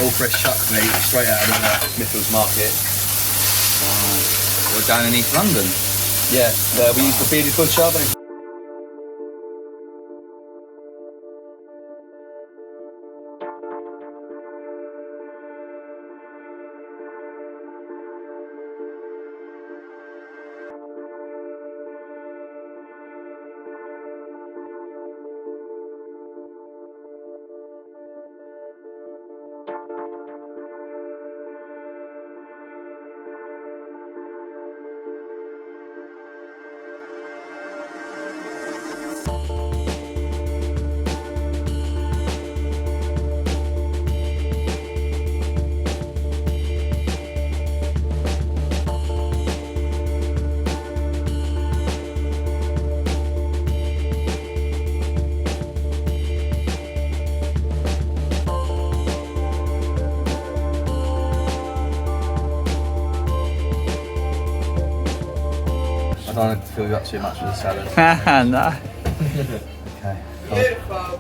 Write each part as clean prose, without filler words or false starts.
All fresh chuck meat, straight out of Smithfields Market. We're down in East London. Yeah, we use the bearded butcher. I don't want to fill you up too much with the salad. No. Okay. Beautiful.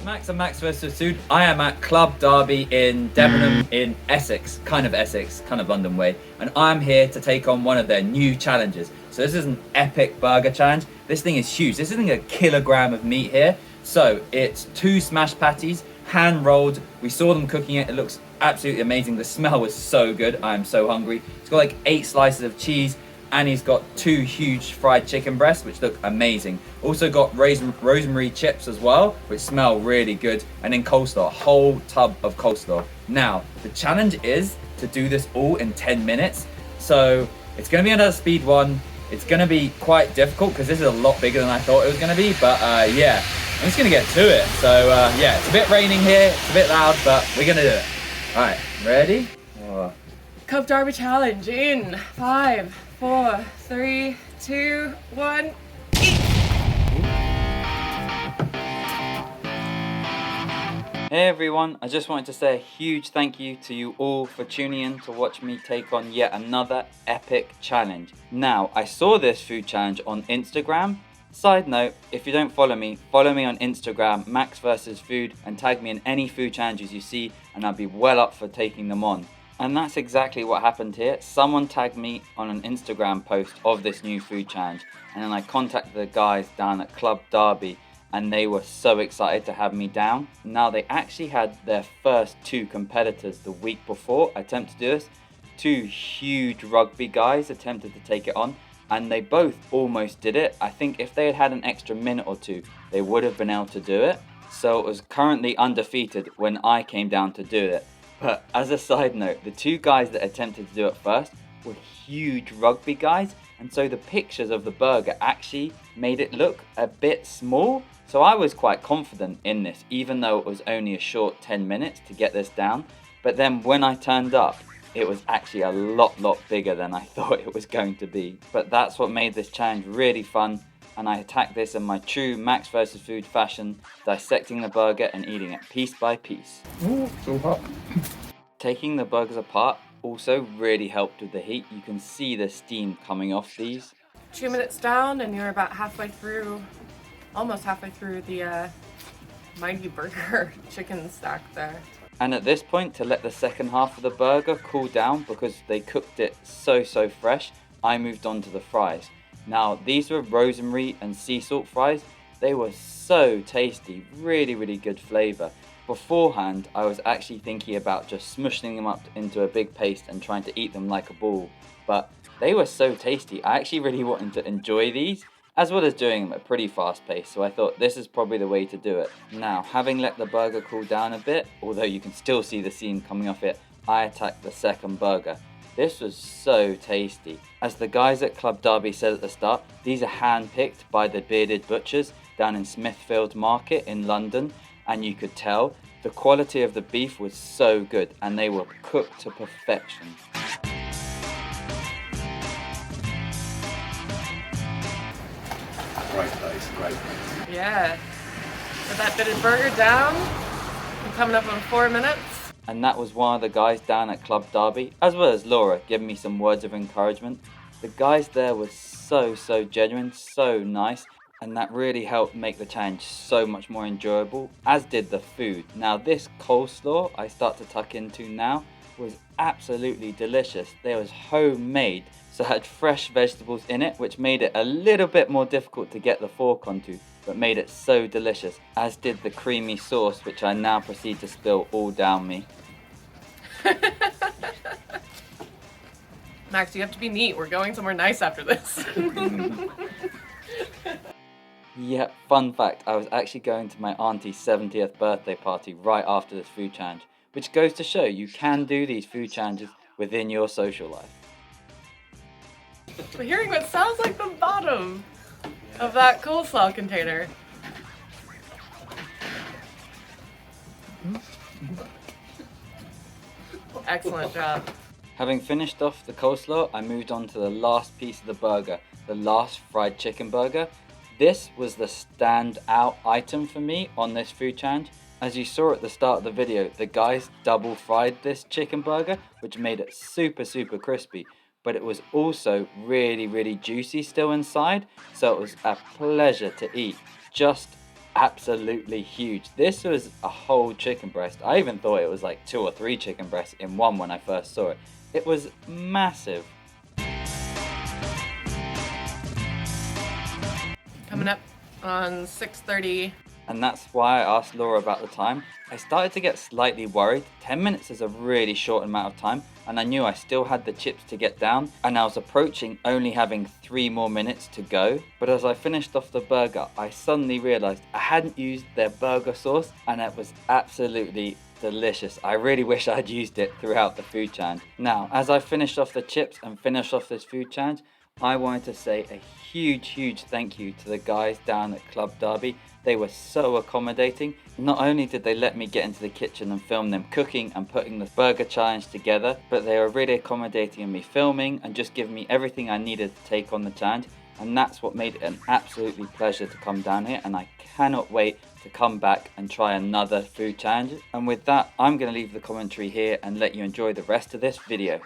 Max and Max vs Food. I am at Club Darby in Debden in Essex, kind of London way, and I'm here to take on one of their new challenges. So this is an epic burger challenge. This thing is huge. This isn't a kilogram of meat here. So it's 2 smashed patties, hand rolled. We saw them cooking it. It looks absolutely amazing. The smell was so good. I'm so hungry. It's got like 8 slices of cheese, and he's got 2 huge fried chicken breasts, which look amazing. Also got rosemary chips as well, which smell really good. And then coleslaw, a whole tub of coleslaw. Now, the challenge is to do this all in 10 minutes. So it's gonna be another speed one. It's gonna be quite difficult because this is a lot bigger than I thought it was gonna be, but yeah, I'm just gonna get to it. So yeah, it's a bit raining here, it's a bit loud, but we're gonna do it. All right, ready? Club Darby challenge in 5, 4, 3, 2, 1. Hey everyone, I just wanted to say a huge thank you to you all for tuning in to watch me take on yet another epic challenge. Now, I saw this food challenge on Instagram. Side note, if you don't follow me on Instagram, Max vs Food, and tag me in any food challenges you see, and I'll be well up for taking them on. And that's exactly what happened here. Someone tagged me on an Instagram post of this new food challenge, and then I contacted the guys down at Club Darby, and they were so excited to have me down. Now, they actually had their first 2 competitors the week before attempt to do this. 2 huge rugby guys attempted to take it on, and they both almost did it. I think if they had had an extra minute or 2, they would have been able to do it. So it was currently undefeated when I came down to do it. But as a side note, the 2 guys that attempted to do it first were huge rugby guys, and so the pictures of the burger actually made it look a bit small. So I was quite confident in this, even though it was only a short 10 minutes to get this down. But then when I turned up, it was actually a lot bigger than I thought it was going to be. But that's what made this challenge really fun, and I attacked this in my true Max vs Food fashion, dissecting the burger and eating it piece by piece. Ooh, so hot. Taking the burgers apart also really helped with the heat. You can see the steam coming off these. 2 minutes down and you're about halfway through, almost halfway through the mighty burger chicken stack there. And at this point, to let the second half of the burger cool down because they cooked it so fresh, I moved on to the fries. Now, these were rosemary and sea salt fries. They were so tasty, really good flavor. Beforehand, I was actually thinking about just smushing them up into a big paste and trying to eat them like a ball. But they were so tasty, I actually really wanted to enjoy these, as well as doing them at a pretty fast pace, so I thought this is probably the way to do it. Now, having let the burger cool down a bit, although you can still see the steam coming off it, I attacked the second burger. This was so tasty. As the guys at Club Darby said at the start, these are hand-picked by the bearded butchers down in Smithfields Market in London, and you could tell the quality of the beef was so good and they were cooked to perfection. Great place, great place. Yeah. Get that bitted burger down. I'm coming up on 4 minutes. And that was one of the guys down at Club Darby, as well as Laura, giving me some words of encouragement. The guys there were so genuine, so nice, and that really helped make the challenge so much more enjoyable, as did the food. Now this coleslaw I start to tuck into now was absolutely delicious. They was homemade, so it had fresh vegetables in it, which made it a little bit more difficult to get the fork onto, but made it so delicious, as did the creamy sauce, which I now proceed to spill all down me. Max, you have to be neat. We're going somewhere nice after this. Yeah, fun fact, I was actually going to my auntie's 70th birthday party right after this food challenge, which goes to show you can do these food challenges within your social life. We're hearing what sounds like the bottom of that coleslaw container. Excellent job. Having finished off the coleslaw, I moved on to the last piece of the burger, the last fried chicken burger. This was the standout item for me on this food challenge. As you saw at the start of the video, the guys double fried this chicken burger, which made it super crispy, but it was also really juicy still inside, so it was a pleasure to eat. Just absolutely huge. This was a whole chicken breast. I even thought it was like 2 or 3 chicken breasts in one when I first saw it. It was massive. Coming up on 6:30. And that's why I asked Laura about the time. I started to get slightly worried. 10 minutes is a really short amount of time, and I knew I still had the chips to get down, and I was approaching only having 3 more minutes to go. But as I finished off the burger, I suddenly realized I hadn't used their burger sauce, and it was absolutely delicious. I really wish I'd used it throughout the food challenge. Now, as I finished off the chips and finished off this food challenge, I wanted to say a huge thank you to the guys down at Club Darby. They were so accommodating. Not only did they let me get into the kitchen and film them cooking and putting the burger challenge together, but they were really accommodating in me filming and just giving me everything I needed to take on the challenge. And that's what made it an absolutely pleasure to come down here, and I cannot wait to come back and try another food challenge. And with that, I'm going to leave the commentary here and let you enjoy the rest of this video.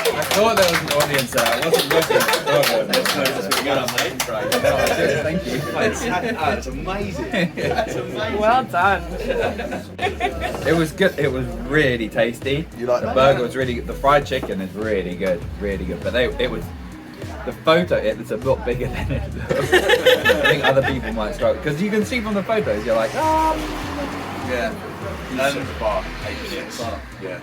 I thought there was an audience there. I wasn't looking. Thank you. That's amazing. That's amazing. Well done. It was good. It was really tasty. You like the that? burger was really good. The fried chicken is really good, But it was the photo. It's a lot bigger than it looks. I think other people might struggle because you can see from the photos. You're like, Yeah. Yeah.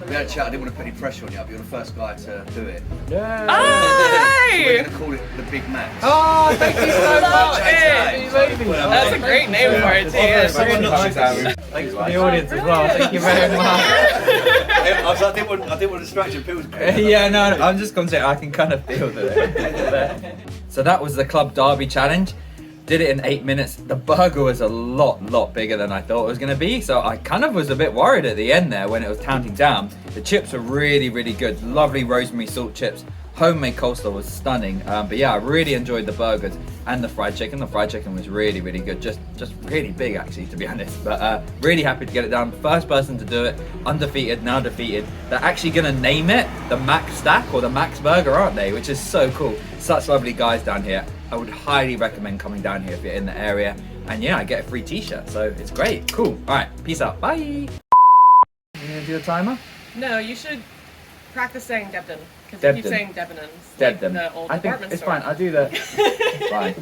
We had a chat. I didn't want to put any pressure on you. I'll be the first guy to do it. yeah. Oh, We're hey! going to call it the Big Max. Oh, thank you so Love much. it. That's a great name for it, too. Thanks for the audience as well. Thank you very much. I was like, I didn't want to distract you. People's Yeah, no, I'm just gonna say I can kind of feel that. So that was the Club Darby challenge. Did it in 8 minutes. The burger was a lot bigger than I thought it was gonna be. So I kind of was a bit worried at the end there when it was counting down. The chips were really good. Lovely rosemary salt chips. Homemade coleslaw was stunning. But yeah, I really enjoyed the burgers and the fried chicken. The fried chicken was really good. Just really big actually, to be honest. But really happy to get it done. First person to do it. Undefeated, now defeated. They're actually gonna name it the Max Stack or the Max Burger, aren't they? Which is so cool. Such lovely guys down here. I would highly recommend coming down here if you're in the area. And yeah, I get a free t-shirt, so it's great. Cool. All right, peace out. Bye. You gonna do a timer? No, you should practice saying Debden. Because you keep Debden. saying Debenhams. Like Debden. the old I think department it's store. fine. I'll do that. It's fine.